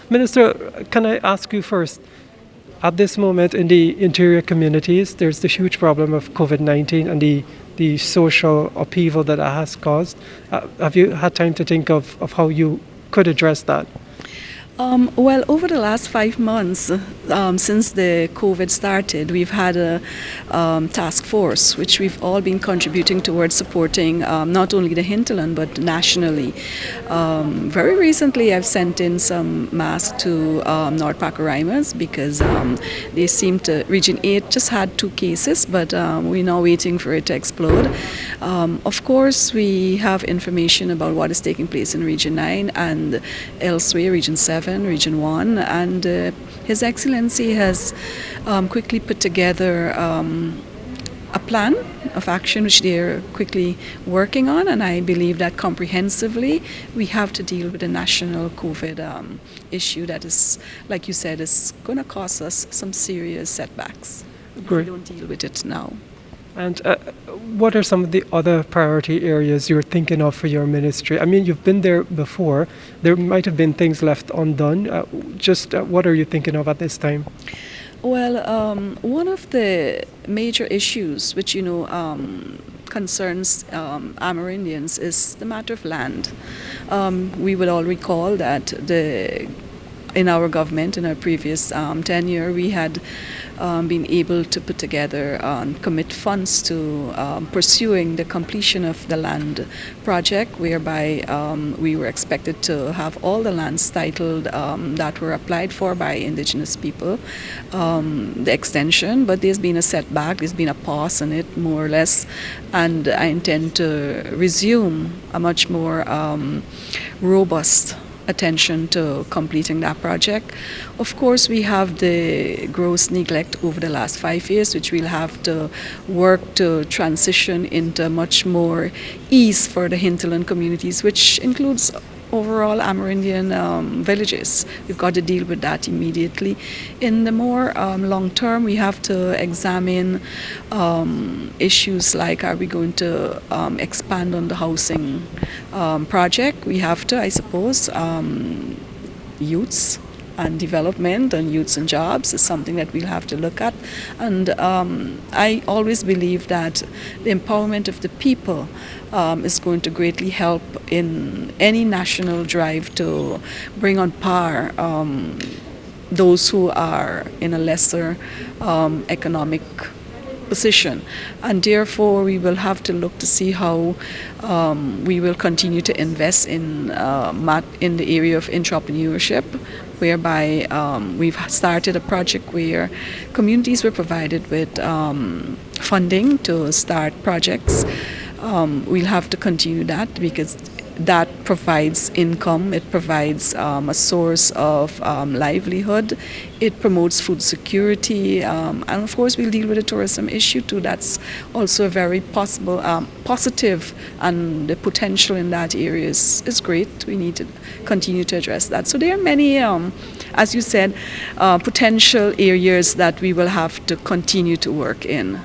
Minister, can I ask you first? At this moment in the interior communities, there's the huge problem of COVID-19 and the social upheaval that it has caused. Have you had time to think of how you could address that? Well, over the last 5 months, since the COVID started, we've had a task force which we've all been contributing towards supporting not only the hinterland but nationally. Very recently, I've sent in some masks to North Pacaraimans because they seem to, Region 8 just had 2 cases, but we're now waiting for it to explode. Of course, we have information about what is taking place in Region 9 and elsewhere, Region 7. Region 1, and His Excellency has quickly put together a plan of action which they're quickly working on, and I believe that comprehensively we have to deal with the national COVID issue that is, like you said, is going to cause us some serious setbacks if we don't deal with it now. And what are some of the other priority areas you're thinking of for your ministry? I mean, you've been there before. There might have been things left undone. What are you thinking of at this time? Well, one of the major issues which, concerns Amerindians is the matter of land. We would all recall that in our government, in our previous tenure, we had been able to put together and commit funds to pursuing the completion of the land project, whereby we were expected to have all the lands titled that were applied for by Indigenous people, the extension, but there's been a setback, there's been a pause on it, more or less, and I intend to resume a much more robust attention to completing that project. Of course, we have the gross neglect over the last 5 years, which we'll have to work to transition into much more ease for the hinterland communities, which includes overall Amerindian villages. We've got to deal with that immediately. In the more long term, we have to examine issues like, are we going to expand on the housing project? We have to, I suppose, youths and development and youths and jobs is something that we'll have to look at. And I always believe that the empowerment of the people is going to greatly help in any national drive to bring on par those who are in a lesser economic position, and therefore we will have to look to see how we will continue to invest in the area of entrepreneurship, whereby we've started a project where communities were provided with funding to start projects. We'll have to continue that because that provides income, it provides a source of livelihood, it promotes food security, and of course we'll deal with the tourism issue too. That's also a very positive, and the potential in that area is great. We need to continue to address that. So there are many, as you said, potential areas that we will have to continue to work in.